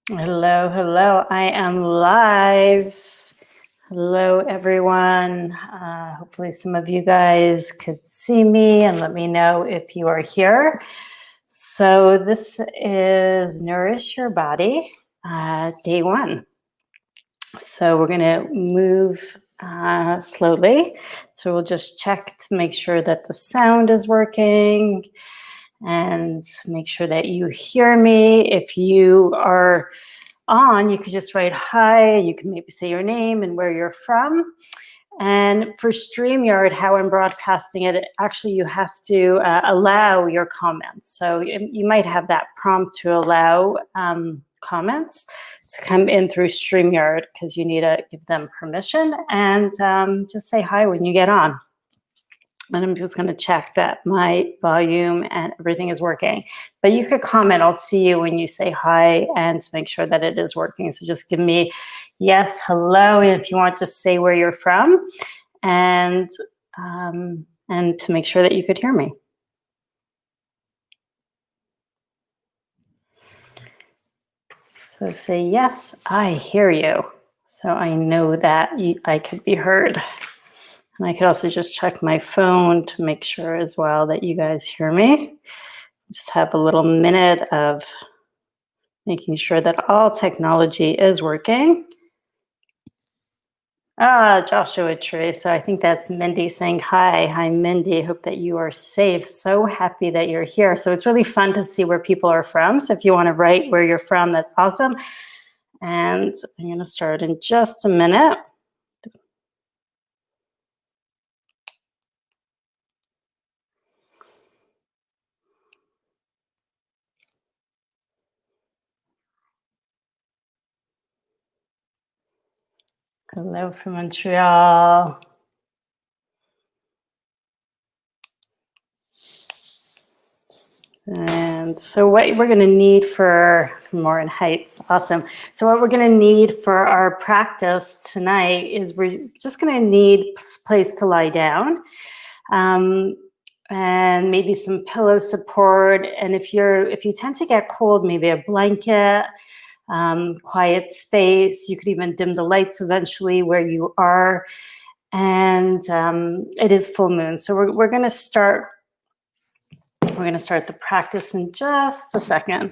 Hello, hello. I am live. Hello, everyone. Hopefully, some of you guys could see me and let me know if you are here. So, this is Nourish Your Body, day one. So, we're going to move slowly. So, we'll just check to make sure that the sound is working and make sure that you hear me. If you are on, you could just write hi. You can maybe say your name and where you're from. And for StreamYard, how I'm broadcasting it, actually you have to allow your comments. So you might have that prompt to allow comments to come in through StreamYard because you need to give them permission and just say hi when you get on. And I'm just going to check that my volume and everything is working. But you could comment. I'll see you when you say hi and to make sure that it is working. So just give me yes, hello, and if you want, just say where you're from, and to make sure that you could hear me. So say yes, I hear you. So I know that I could be heard. And I could also just check my phone to make sure as well that you guys hear me. Just have a little minute of making sure that all technology is working. Joshua Tree. So I think that's Mindy saying hi. Hi, Mindy. Hope that you are safe. So happy that you're here. So it's really fun to see where people are from. So if you want to write where you're from, that's awesome. And I'm going to start in just a minute. Hello from Montreal. And so what we're going to need for more in Heights, awesome. So what we're going to need for our practice tonight is we're just going to need place to lie down, and maybe some pillow support. And if you tend to get cold, maybe a blanket, quiet space. You could even dim the lights eventually where you are. And it is full moon, so we're going to start. We're going to start the practice in just a second.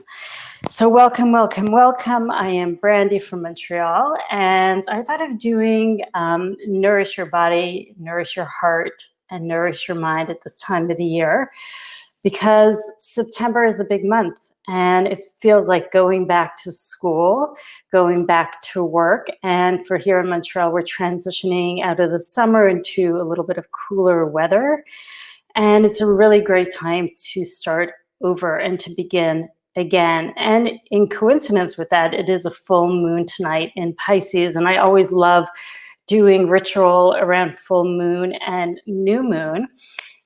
So welcome, welcome, welcome. I am Brandy from Montreal, and I thought of doing Nourish Your Body, Nourish Your Heart, and Nourish Your Mind at this time of the year, because September is a big month, and it feels like going back to school, going back to work. And for here in Montreal, we're transitioning out of the summer into a little bit of cooler weather. And it's a really great time to start over and to begin again. And in coincidence with that, it is a full moon tonight in Pisces. And I always love doing ritual around full moon and new moon.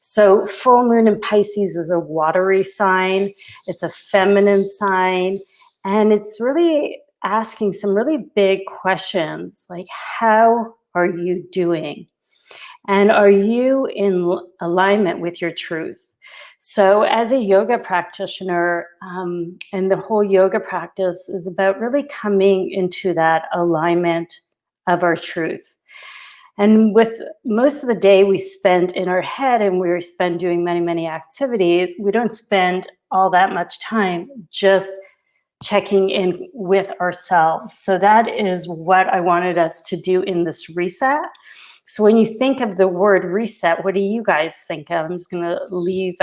So full moon in Pisces is a watery sign. It's a feminine sign. And it's really asking some really big questions like, how are you doing? And are you in alignment with your truth? So as a yoga practitioner, and the whole yoga practice is about really coming into that alignment of our truth. And with most of the day we spend in our head and we spend doing many, many activities, we don't spend all that much time just checking in with ourselves. So that is what I wanted us to do in this reset. So when you think of the word reset, what do you guys think of? I'm just going to leave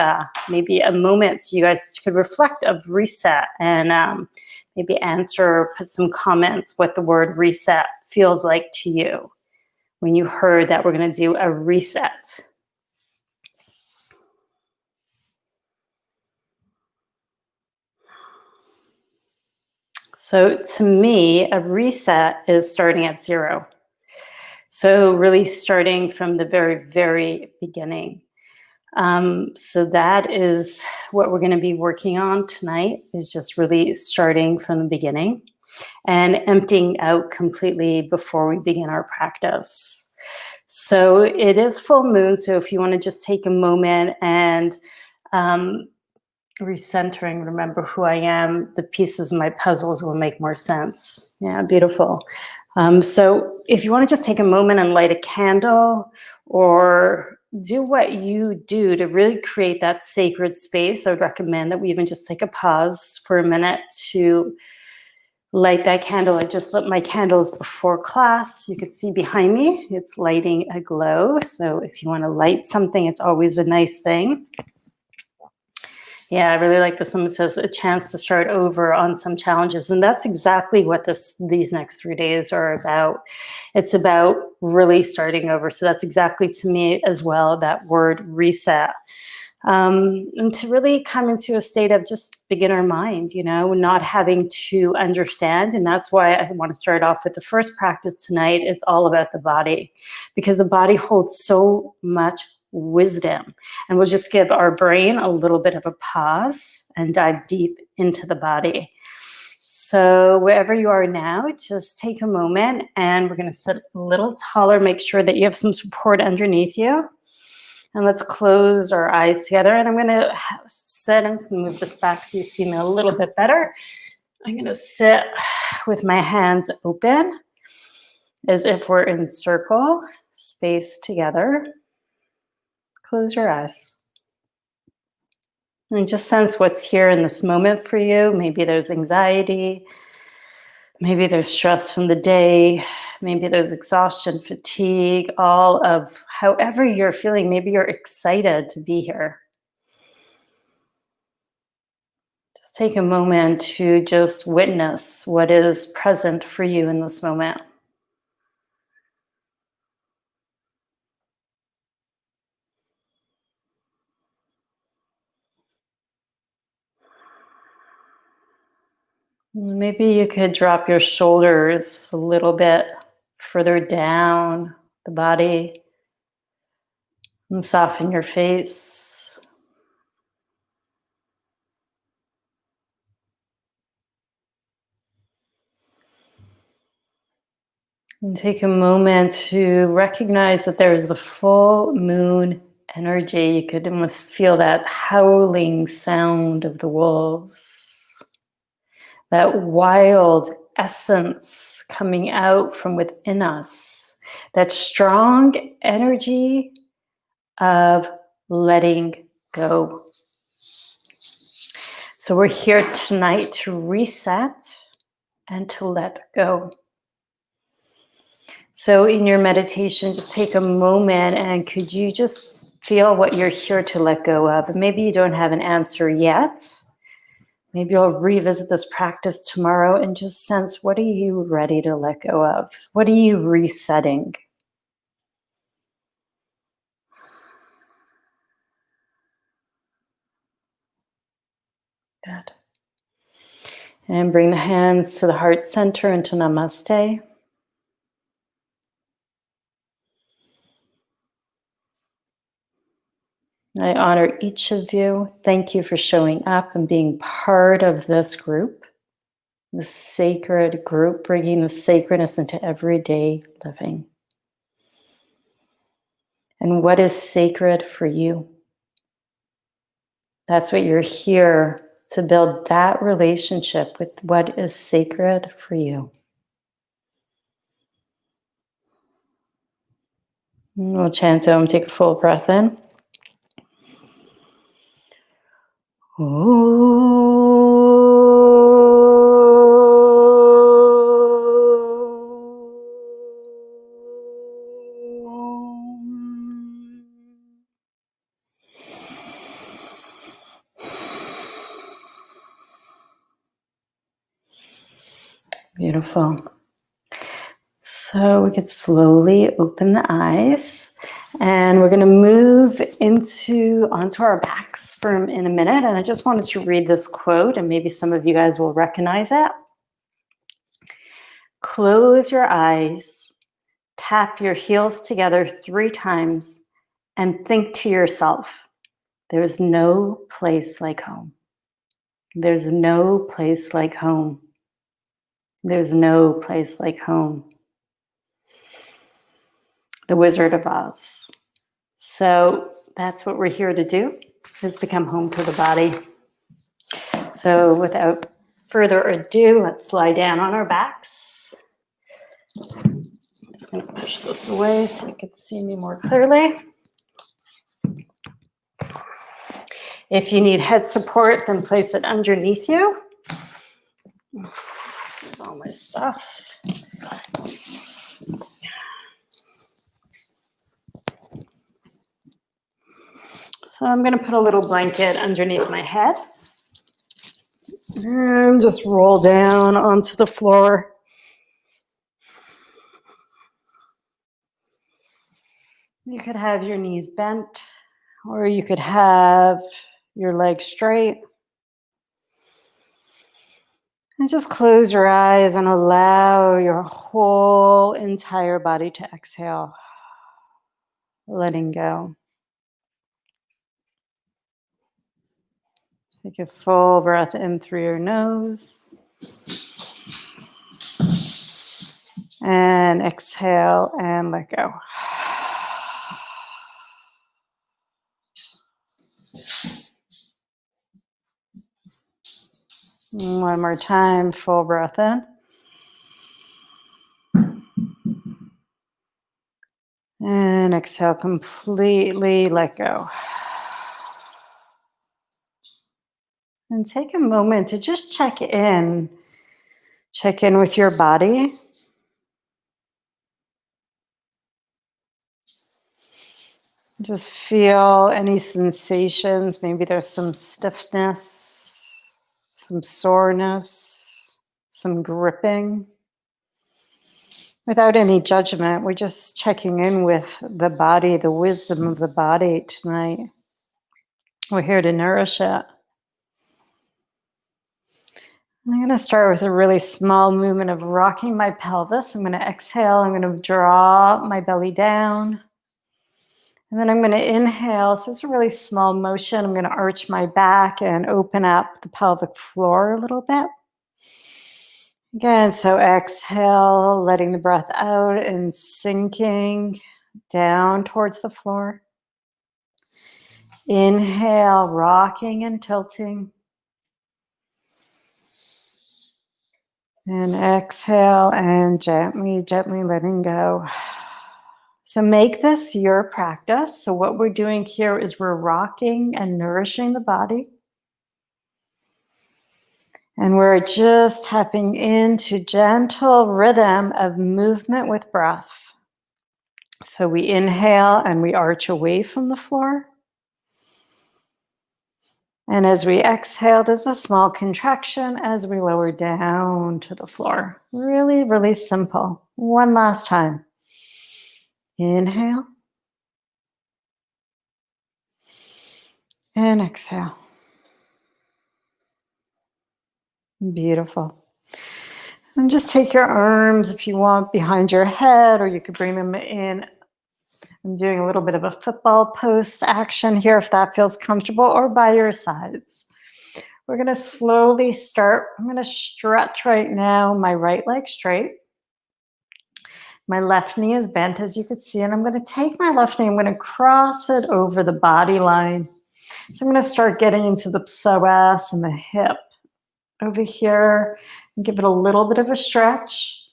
maybe a moment so you guys could reflect of reset and maybe answer or put some comments what the word reset feels like to you when you heard that we're going to do a reset. So to me, a reset is starting at zero. So really starting from the very, very beginning. So that is what we're going to be working on tonight, is just really starting from the beginning and emptying out completely before we begin our practice. So it is full moon. So if you want to just take a moment and recentering, remember who I am, the pieces of my puzzles will make more sense. Yeah, beautiful. So if you want to just take a moment and light a candle or do what you do to really create that sacred space, I would recommend that we even just take a pause for a minute to light that candle. I just lit my candles before class. You can see behind me, it's lighting a glow. So if you want to light something, it's always a nice thing. Yeah, I really like this one. It says a chance to start over on some challenges. And that's exactly what these next 3 days are about. It's about really starting over. So that's exactly to me as well, that word reset. And to really come into a state of just beginner mind, not having to understand. And that's why I want to start off with the first practice tonight. It's all about the body, because the body holds so much wisdom. And we'll just give our brain a little bit of a pause and dive deep into the body. So wherever you are now, just take a moment and we're going to sit a little taller. Make sure that you have some support underneath you. And let's close our eyes together. And I'm going to sit, I'm just going to move this back so you see me a little bit better. I'm going to sit with my hands open as if we're in circle, space together. Close your eyes. And just sense what's here in this moment for you. Maybe there's anxiety. Maybe there's stress from the day. Maybe there's exhaustion, fatigue, all of however you're feeling. Maybe you're excited to be here. Just take a moment to just witness what is present for you in this moment. Maybe you could drop your shoulders a little bit further down the body and soften your face. And take a moment to recognize that there is the full moon energy. You could almost feel that howling sound of the wolves. That wild essence coming out from within us, that strong energy of letting go. So we're here tonight to reset and to let go. So in your meditation, just take a moment and could you just feel what you're here to let go of? Maybe you don't have an answer yet. Maybe you'll revisit this practice tomorrow and just sense, what are you ready to let go of? What are you resetting? Good. And bring the hands to the heart center into Namaste. I honor each of you. Thank you for showing up and being part of this group, the sacred group, bringing the sacredness into everyday living. And what is sacred for you? That's what you're here to build, that relationship with what is sacred for you. And we'll chant Om, take a full breath in. Beautiful. So we could slowly open the eyes and we're going to move onto our backs in a minute. And I just wanted to read this quote and maybe some of you guys will recognize it. Close your eyes, tap your heels together 3 times and think to yourself, there's no place like home. There's no place like home. There's no place like home. The Wizard of Oz. So that's what we're here to do, is to come home to the body. So without further ado, let's lie down on our backs. I'm just going to push this away so you can see me more clearly. If you need head support, then place it underneath you. All my stuff. So I'm going to put a little blanket underneath my head and just roll down onto the floor. You could have your knees bent, or you could have your legs straight. And just close your eyes and allow your whole entire body to exhale, letting go. Take a full breath in through your nose. And exhale and let go. One more time, full breath in. And exhale, completely let go. And take a moment to just check in. Check in with your body. Just feel any sensations. Maybe there's some stiffness, some soreness, some gripping. Without any judgment, we're just checking in with the body, the wisdom of the body tonight. We're here to nourish it. I'm going to start with a really small movement of rocking my pelvis. I'm going to exhale. I'm going to draw my belly down. And then I'm going to inhale. So it's a really small motion. I'm going to arch my back and open up the pelvic floor a little bit. Again, so exhale, letting the breath out and sinking down towards the floor. Inhale, rocking and tilting. And exhale and gently, gently letting go. So make this your practice. So what we're doing here is we're rocking and nourishing the body. And we're just tapping into gentle rhythm of movement with breath. So we inhale and we arch away from the floor. And as we exhale, there's a small contraction as we lower down to the floor. Really, really simple. One last time. Inhale. And exhale. Beautiful. And just take your arms, if you want, behind your head, or you could bring them in. I'm doing a little bit of a football post action here, if that feels comfortable, or by your sides. We're going to slowly start. I'm going to stretch right now, my right leg straight. My left knee is bent, as you can see, and I'm going to take my left knee, I'm going to cross it over the body line. So I'm going to start getting into the psoas and the hip over here, and give it a little bit of a stretch.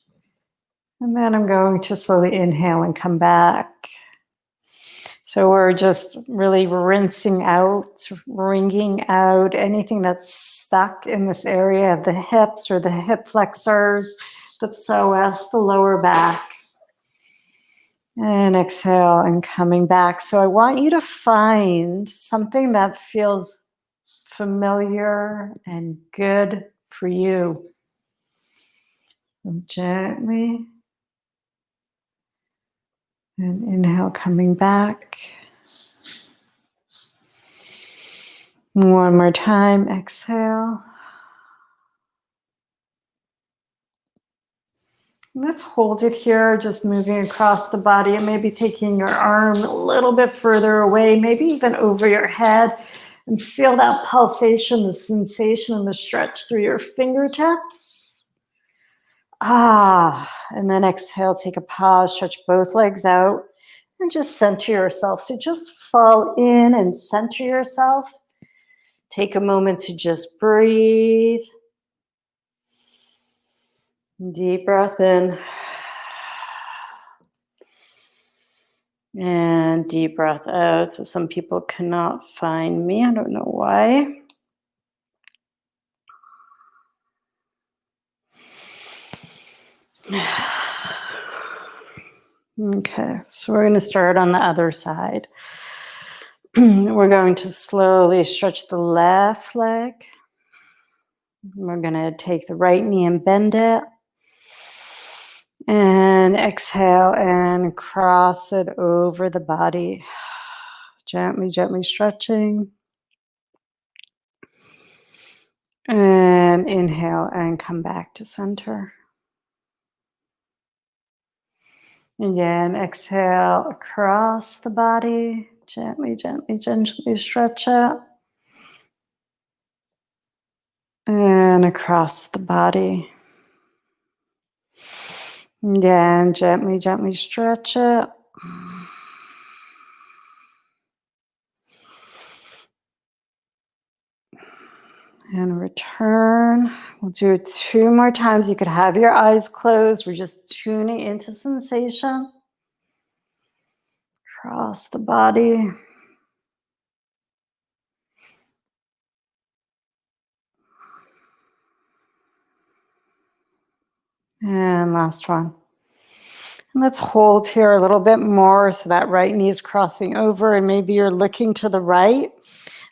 And then I'm going to slowly inhale and come back. So we're just really rinsing out, wringing out anything that's stuck in this area of the hips or the hip flexors, the psoas, the lower back. And exhale and coming back. So I want you to find something that feels familiar and good for you. And gently. And inhale, coming back. One more time, exhale. Let's hold it here, just moving across the body and maybe taking your arm a little bit further away, maybe even over your head, and feel that pulsation, the sensation and the stretch through your fingertips. And then exhale, take a pause, stretch both legs out, and just center yourself. So just fall in and center yourself. Take a moment to just breathe. Deep breath in. And deep breath out. So some people cannot find me. I don't know why. Okay, so we're going to start on the other side. We're going to slowly stretch the left leg. We're going to take the right knee and bend it. And exhale and cross it over the body. Gently, gently stretching. And inhale and come back to center. Again, exhale across the body. Gently, gently, gently stretch it. And across the body. Again, gently, gently stretch it. And return. We'll do it 2 more times. You could have your eyes closed. We're just tuning into sensation. Across the body. And last one. And let's hold here a little bit more so that right knee is crossing over and maybe you're looking to the right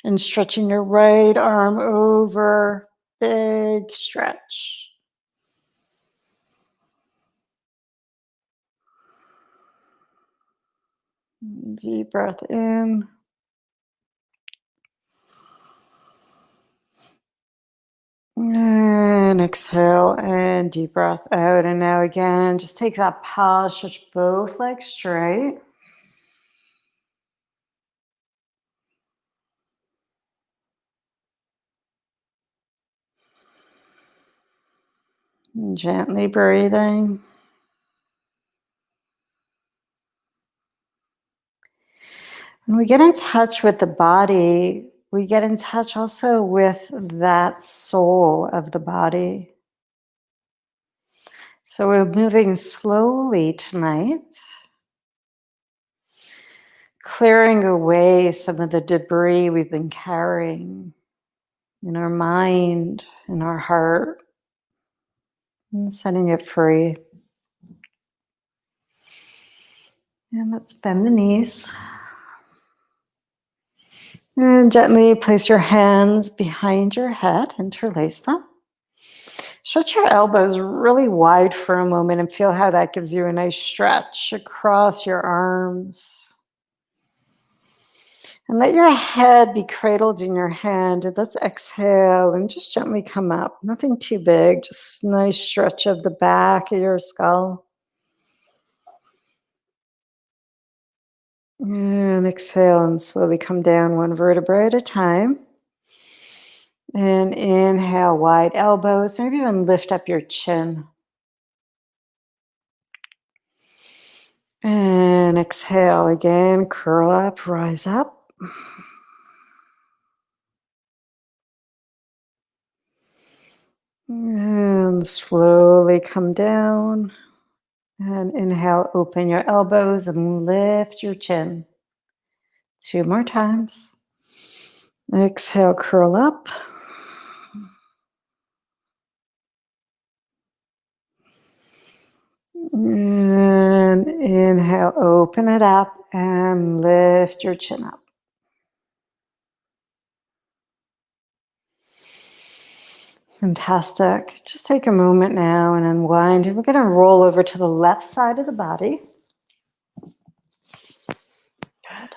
and stretching your right arm over. Big stretch. Deep breath in. And exhale and deep breath out. And now again, just take that pause, stretch both legs straight. And gently breathing. When we get in touch with the body, we get in touch also with that soul of the body. So we're moving slowly tonight, clearing away some of the debris we've been carrying in our mind, in our heart, and setting it free. And let's bend the knees. And gently place your hands behind your head, interlace them. Stretch your elbows really wide for a moment and feel how that gives you a nice stretch across your arms. And let your head be cradled in your hand. And let's exhale and just gently come up. Nothing too big, just nice stretch of the back of your skull. And exhale and slowly come down 1 vertebra at a time. And inhale, wide elbows, maybe even lift up your chin. And exhale again, curl up, rise up. And slowly come down. And inhale, open your elbows and lift your chin. 2 more times. Exhale, curl up. And inhale, open it up and lift your chin up. Fantastic. Just take a moment now and unwind. And we're going to roll over to the left side of the body. Good.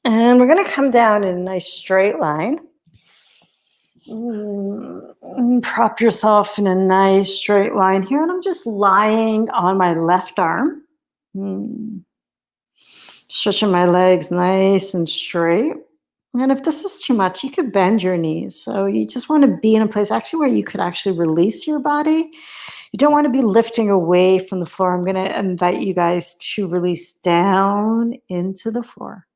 And we're going to come down in a nice straight line. Prop yourself in a nice straight line here. And I'm just lying on my left arm. Stretching my legs nice and straight. And if this is too much, you could bend your knees. So you just want to be in a place actually where you could actually release your body. You don't want to be lifting away from the floor. I'm going to invite you guys to release down into the floor.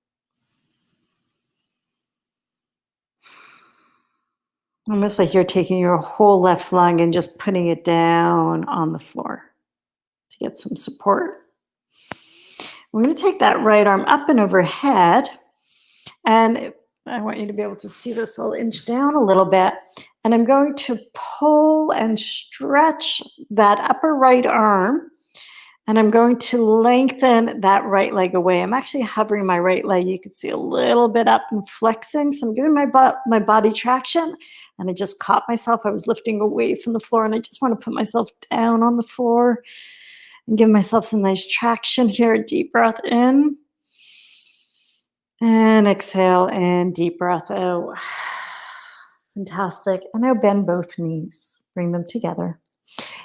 Almost like you're taking your whole left lung and just putting it down on the floor to get some support. We're going to take that right arm up and overhead. And I want you to be able to see this. So I'll inch down a little bit. And I'm going to pull and stretch that upper right arm. And I'm going to lengthen that right leg away. I'm actually hovering my right leg. You can see a little bit up and flexing. So I'm giving my body traction. And I just caught myself. I was lifting away from the floor. And I just want to put myself down on the floor and give myself some nice traction here. Deep breath in. And exhale and deep breath out. Fantastic. And now bend both knees. Bring them together.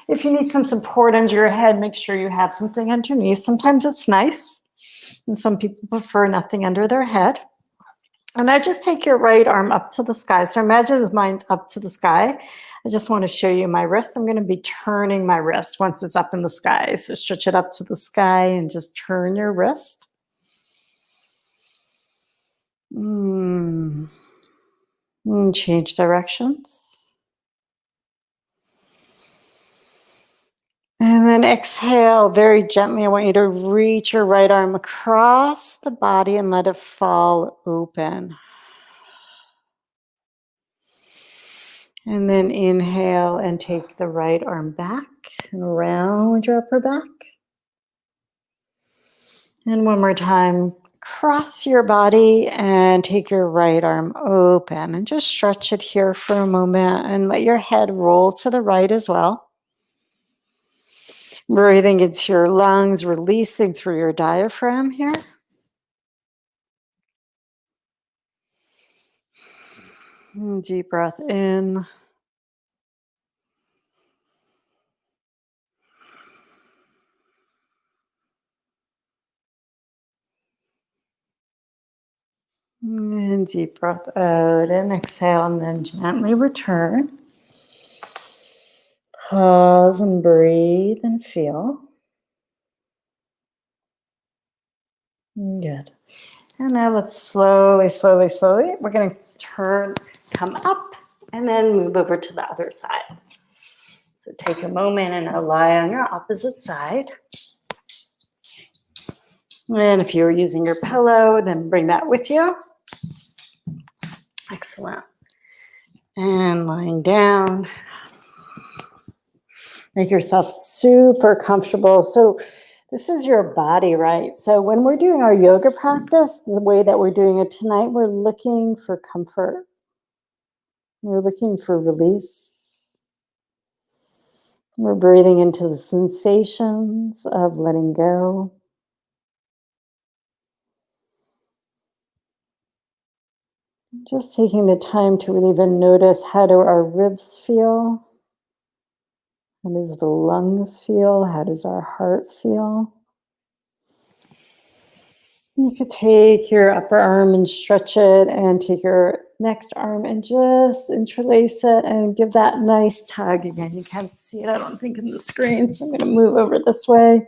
If you need some support under your head, make sure you have something underneath. Sometimes it's nice, and some people prefer nothing under their head. And now just take your right arm up to the sky. So imagine mine's up to the sky. I just want to show you my wrist. I'm going to be turning my wrist once it's up in the sky. So stretch it up to the sky and just turn your wrist. And change directions. And then exhale very gently. I want you to reach your right arm across the body and let it fall open. And then inhale and take the right arm back and round your upper back. And one more time, cross your body and take your right arm open and just stretch it here for a moment and let your head roll to the right as well. Breathing into your lungs, releasing through your diaphragm here. And deep breath in. And deep breath out and exhale and then gently return. Pause and breathe and feel. Good. And now let's slowly, we're going to come up and then move over to the other side. So take a moment and lie on your opposite side. And if you're using your pillow, then bring that with you. Excellent. And lying down. Make yourself super comfortable. So this is your body, right? So when we're doing our yoga practice, the way that we're doing it tonight, we're looking for comfort. We're looking for release. We're breathing into the sensations of letting go. Just taking the time to really even notice, how do our ribs feel? How does the lungs feel? How does our heart feel? You could take your upper arm and stretch it, and take your next arm and just interlace it and give that nice tug. Again, you can't see it, I don't think, in the screen, so I'm going to move over this way.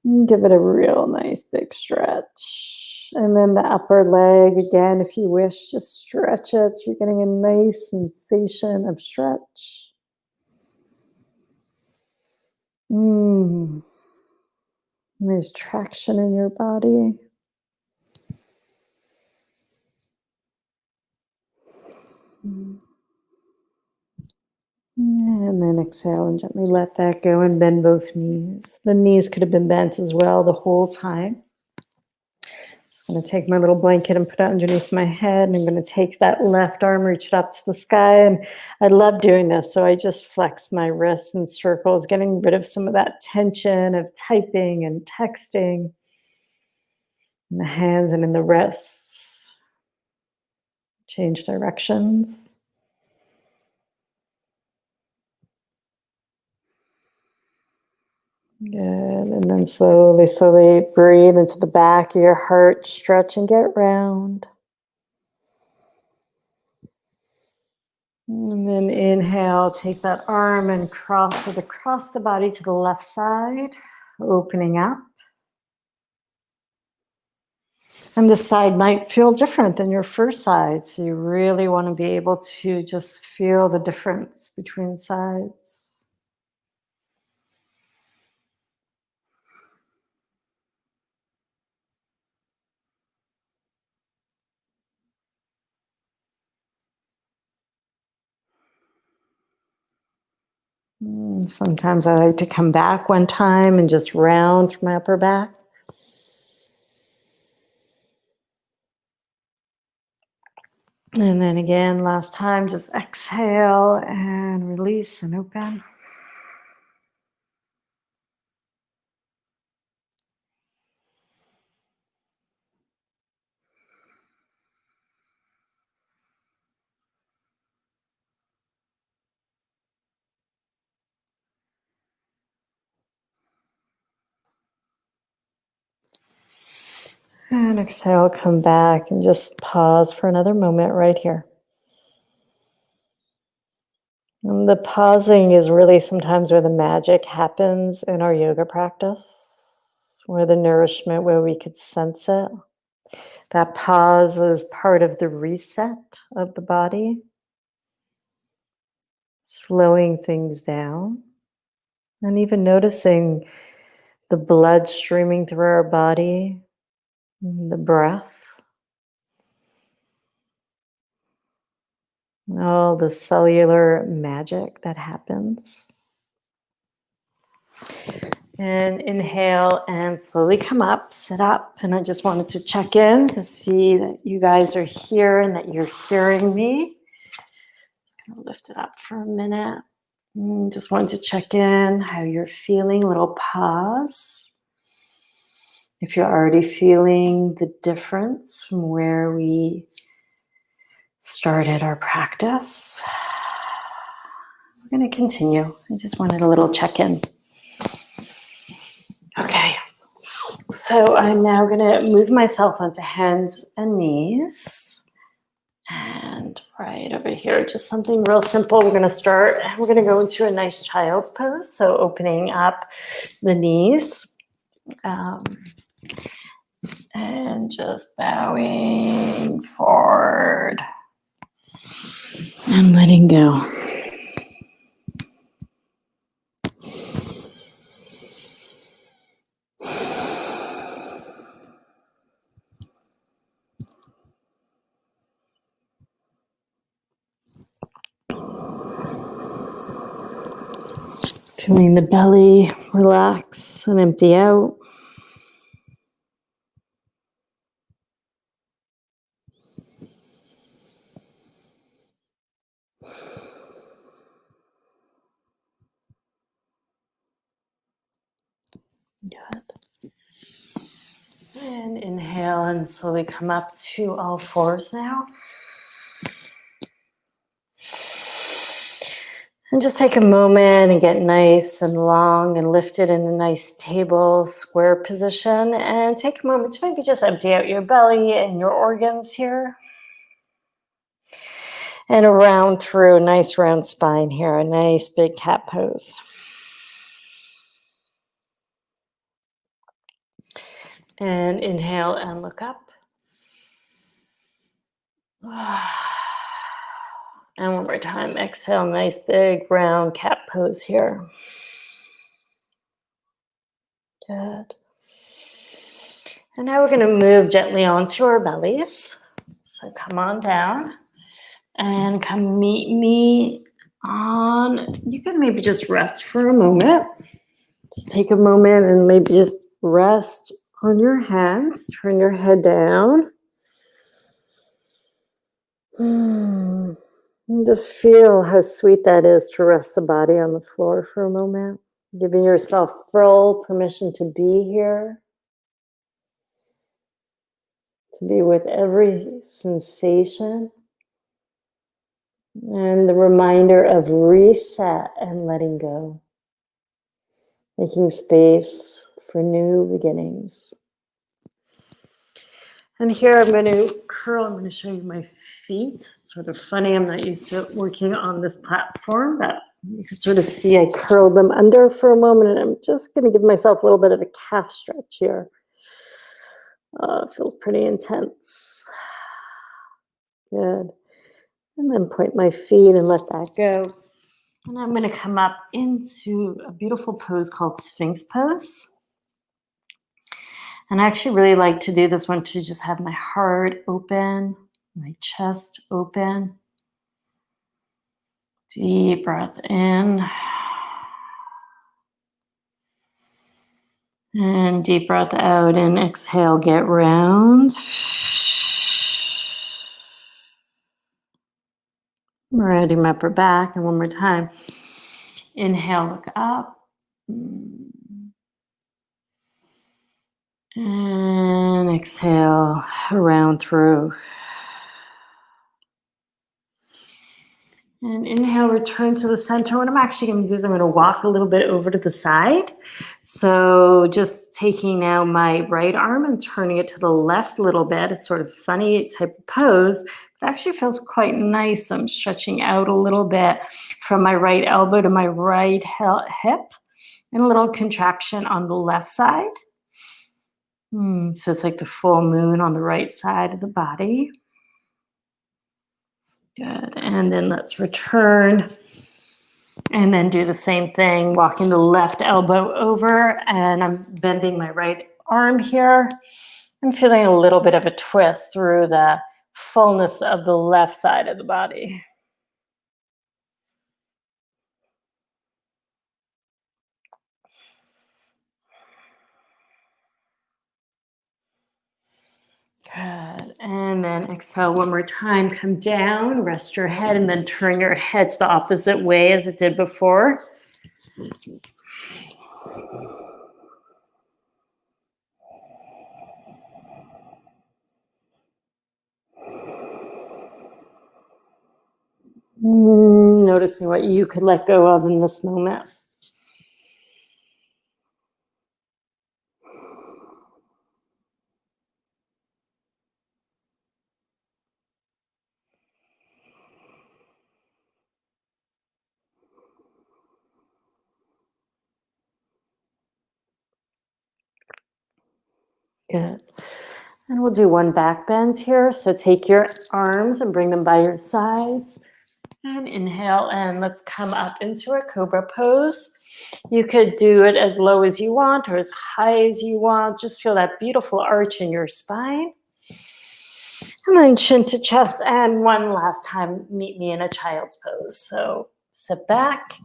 And give it a real nice big stretch. And then the upper leg, again, if you wish, just stretch it so you're getting a nice sensation of stretch. There's traction in your body. And then exhale and gently let that go and bend both knees. The knees could have been bent as well the whole time. Just going to take my little blanket and put it underneath my head. And I'm going to take that left arm, reach it up to the sky. And I love doing this. So I just flex my wrists in circles, getting rid of some of that tension of typing and texting in the hands and in the wrists. Change directions. Good. And then slowly breathe into the back of your heart. Stretch and get round. And then inhale, take that arm and cross it across the body to the left side, opening up. And this side might feel different than your first side. So you really want to be able to just feel the difference between sides. Sometimes I like to come back one time and just round through my upper back. And then again, last time, just exhale and release and open. And exhale, come back and just pause for another moment right here. And the pausing is really sometimes where the magic happens in our yoga practice, where the nourishment, where we could sense it. That pause is part of the reset of the body, slowing things down, and even noticing the blood streaming through our body, the breath, all the cellular magic that happens. And inhale and slowly come up, sit up. And I just wanted to check in to see that you guys are here and that you're hearing me. Just gonna lift it up for a minute. Just wanted to check in how you're feeling, a little pause. If you're already feeling the difference from where we started our practice, we're gonna continue. I just wanted a little check-in. Okay, so I'm now gonna move myself onto hands and knees. And right over here, just something real simple. We're gonna go into a nice child's pose. So opening up the knees and just bowing forward and letting go. Feeling the belly relax and empty out. Good. And inhale and slowly come up to all fours now. And just take a moment and get nice and long and lifted in a nice table square position. And take a moment to maybe just empty out your belly and your organs here. And around through a nice round spine here, a nice big cat pose. And inhale and look up. And one more time, exhale, nice big round cat pose here. Good. And now we're going to move gently onto our bellies. So come on down and come meet me on, you can maybe just rest for a moment. Just take a moment and maybe just rest on your hands, turn your head down. And just feel how sweet that is to rest the body on the floor for a moment, giving yourself full permission to be here, to be with every sensation, and the reminder of reset and letting go, making space for new beginnings. And here I'm going to curl. I'm going to show you my feet. It's sort of funny. I'm not used to working on this platform, but you can sort of see I curled them under for a moment, and I'm just going to give myself a little bit of a calf stretch here. Oh, it feels pretty intense. Good. And then point my feet and let that go. And I'm going to come up into a beautiful pose called Sphinx pose. And I actually really like to do this one to just have my heart open, my chest open. Deep breath in. And deep breath out and exhale, get round. Ready my upper back. And one more time. Inhale, look up. And exhale, round through. And inhale, return to the center. What I'm actually going to do is I'm going to walk a little bit over to the side. So just taking now my right arm and turning it to the left a little bit. It's sort of funny type of pose. It actually feels quite nice. I'm stretching out a little bit from my right elbow to my right hip. And a little contraction on the left side. So it's like the full moon on the right side of the body. Good. And then let's return. And then do the same thing, walking the left elbow over, and I'm bending my right arm here. I'm feeling a little bit of a twist through the fullness of the left side of the body. Good. And then exhale one more time. Come down, rest your head, and then turn your head the opposite way as it did before. Noticing what you could let go of in this moment. Good. And we'll do one back bend here. So take your arms and bring them by your sides. And inhale, and let's come up into a cobra pose. You could do it as low as you want or as high as you want. Just feel that beautiful arch in your spine. And then chin to chest. And one last time, meet me in a child's pose. So sit back.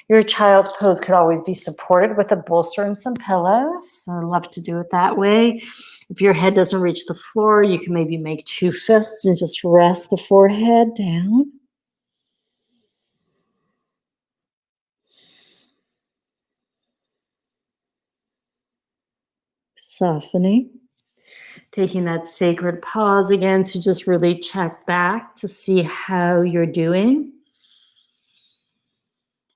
Your child's pose could always be supported with a bolster and some pillows. So I love to do it that way. If your head doesn't reach the floor, you can maybe make two fists and just rest the forehead down. Softening. Taking that sacred pause again to just really check back to see how you're doing.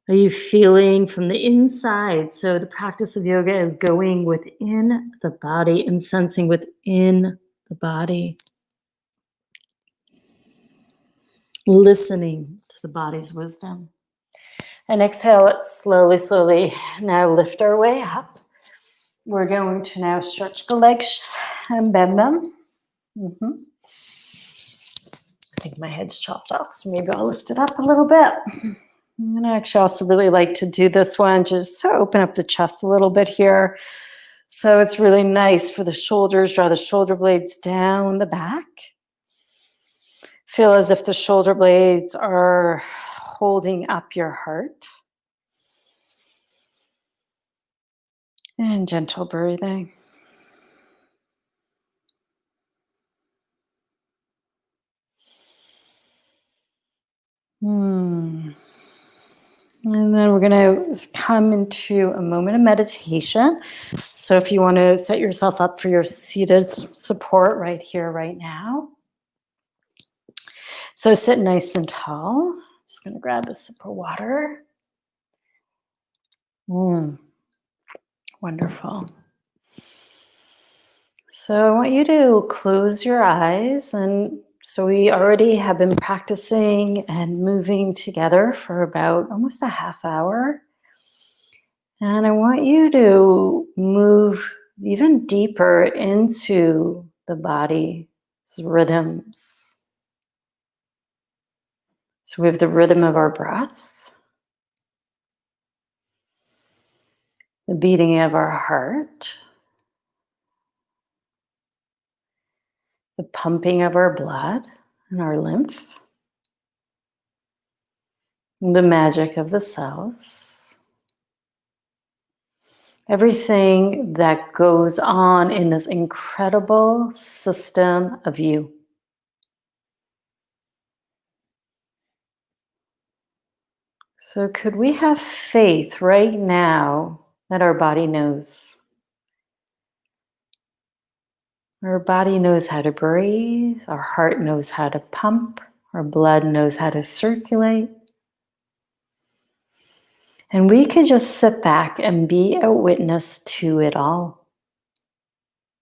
Are you feeling from the inside? So the practice of yoga is going within the body and sensing within the body. Listening to the body's wisdom. And exhale it slowly, slowly. Now lift our way up. We're going to now stretch the legs and bend them. I think my head's chopped off, so maybe I'll lift it up a little bit. And I actually also really like to do this one just to open up the chest a little bit here. So it's really nice for the shoulders. Draw the shoulder blades down the back. Feel as if the shoulder blades are holding up your heart. And gentle breathing. And then we're going to come into a moment of meditation. So if you want to set yourself up for your seated support right here, right now. So sit nice and tall. Just going to grab a sip of water. Wonderful. So I want you to close your eyes. And so we already have been practicing and moving together for about almost a half hour. And I want you to move even deeper into the body's rhythms. So we have the rhythm of our breath, the beating of our heart, the pumping of our blood and our lymph, the magic of the cells. Everything that goes on in this incredible system of you. So could we have faith right now that our body knows? Our body knows how to breathe, our heart knows how to pump, our blood knows how to circulate. And we could just sit back and be a witness to it all.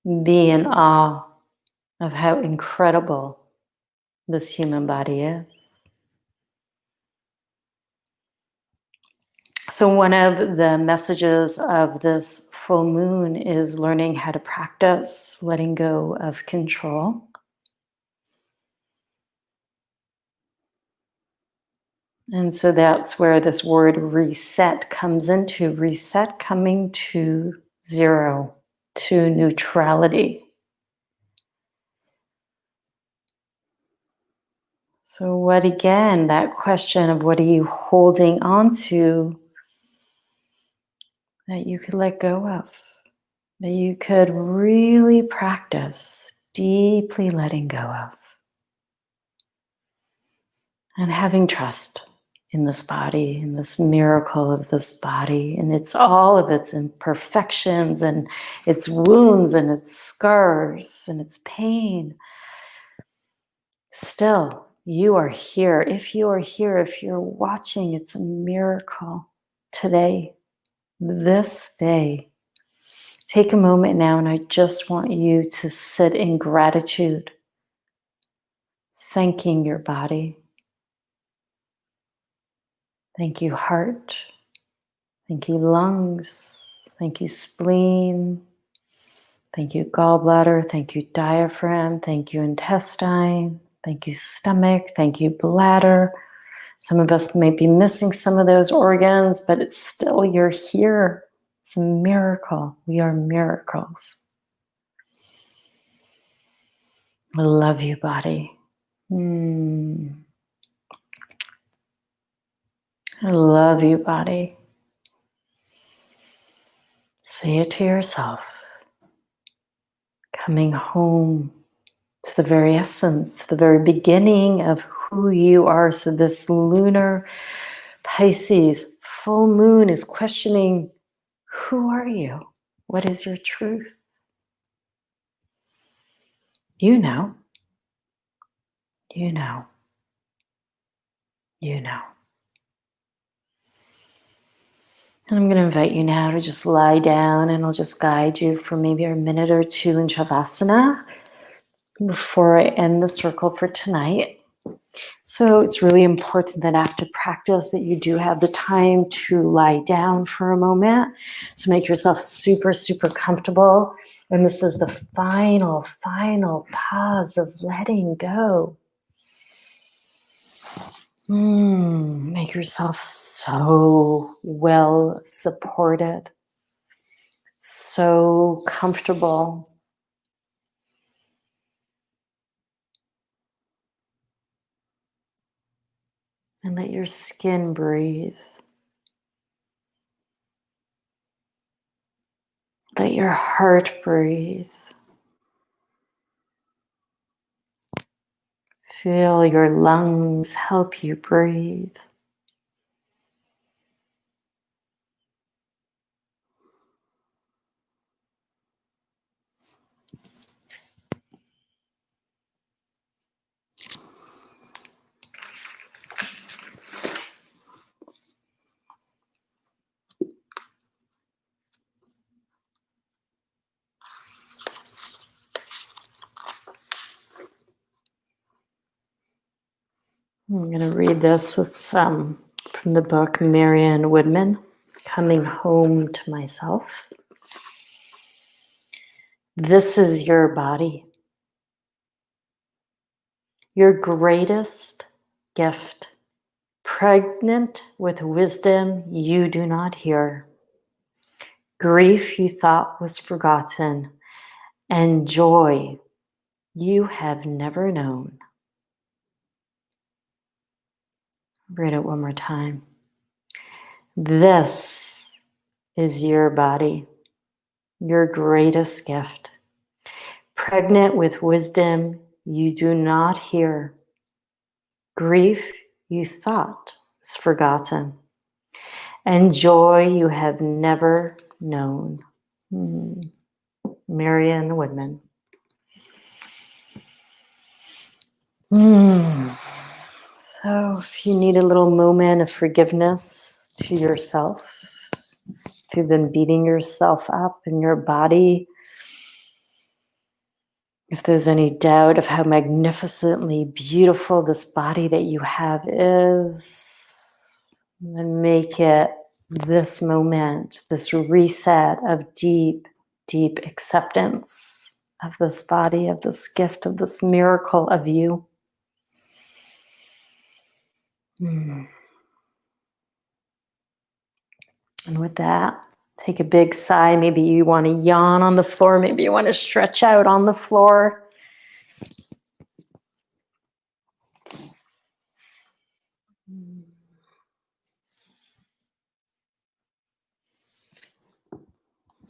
Be in awe of how incredible this human body is. So one of the messages of this full moon is learning how to practice letting go of control. And so that's where this word reset comes into. Reset coming to zero, to neutrality. So what again, that question of what are you holding on to that you could let go of, that you could really practice deeply letting go of, and having trust in this body, in this miracle of this body, and it's all of its imperfections and its wounds and its scars and its pain. Still, you are here. If you are here, if you're watching, it's a miracle today, this day. Take a moment now, and I just want you to sit in gratitude, thanking your body. Thank you, heart. Thank you, lungs. Thank you, spleen. Thank you, gallbladder. Thank you, diaphragm. Thank you, intestine. Thank you, stomach. Thank you, bladder. Some of us may be missing some of those organs, but it's still, you're here. It's a miracle. We are miracles. I love you, body. I love you, body. Say it to yourself. Coming home to the very essence, the very beginning of who you are. So this lunar Pisces full moon is questioning, who are you? What is your truth? You know. You know. You know. And I'm going to invite you now to just lie down, and I'll just guide you for maybe a minute or two in Shavasana before I end the circle for tonight. So it's really important that after practice that you do have the time to lie down for a moment. So make yourself super, super comfortable. And this is the final, final pause of letting go. Make yourself so well supported, so comfortable. And let your skin breathe. Let your heart breathe. Feel your lungs help you breathe. I'm going to read this. It's from the book Marianne Woodman, Coming Home to Myself. This is your body, your greatest gift, pregnant with wisdom you do not hear, grief you thought was forgotten, and joy you have never known. Read it one more time. This is your body, your greatest gift, pregnant with wisdom you do not hear, grief you thought was forgotten, and joy you have never known. Marian Woodman. So if you need a little moment of forgiveness to yourself, if you've been beating yourself up in your body, if there's any doubt of how magnificently beautiful this body that you have is, then make it this moment, this reset of deep, deep acceptance of this body, of this gift, of this miracle of you. And with that, take a big sigh. Maybe you want to yawn on the floor. Maybe you want to stretch out on the floor.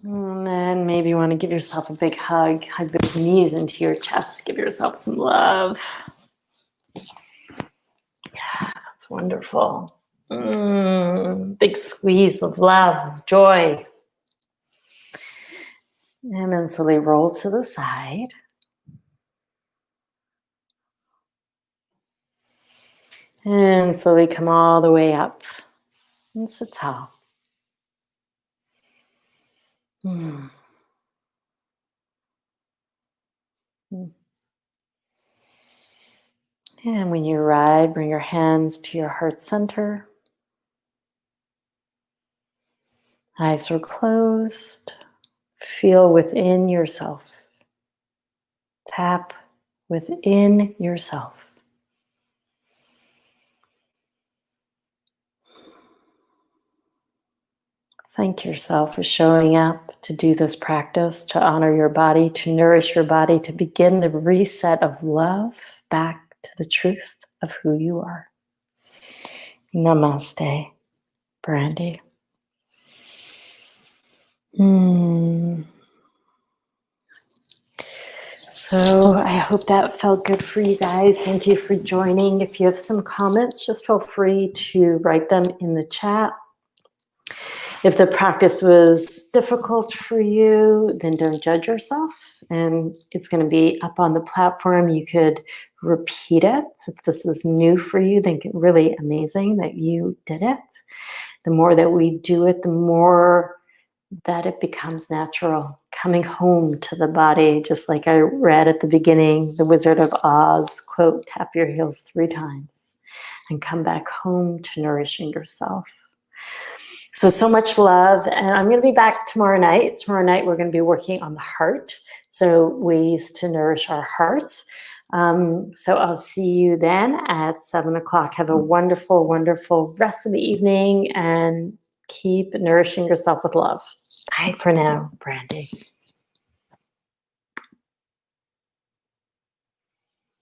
And then maybe you want to give yourself a big hug. Hug those knees into your chest. Give yourself some love. Yeah, that's wonderful. Big squeeze of love, of joy. And then slowly roll to the side. And slowly come all the way up and sit tall. And when you arrive, bring your hands to your heart center. Eyes are closed. Feel within yourself. Tap within yourself. Thank yourself for showing up to do this practice, to honor your body, to nourish your body, to begin the reset of love back to the truth of who you are. Namaste, Brandy. So I hope that felt good for you guys. Thank you for joining. If you have some comments, just feel free to write them in the chat. If the practice was difficult for you, then don't judge yourself. And it's going to be up on the platform. You could repeat it. If this is new for you, then it's really amazing that you did it. The more that we do it, the more that it becomes natural. Coming home to the body, just like I read at the beginning, the Wizard of Oz quote, tap your heels 3 times and come back home to nourishing yourself. So much love. And I'm going to be back tomorrow night. Tomorrow night, we're going to be working on the heart. So ways to nourish our hearts. So I'll see you then at 7 o'clock. Have a wonderful, wonderful rest of the evening and keep nourishing yourself with love. Bye for now, Brandy.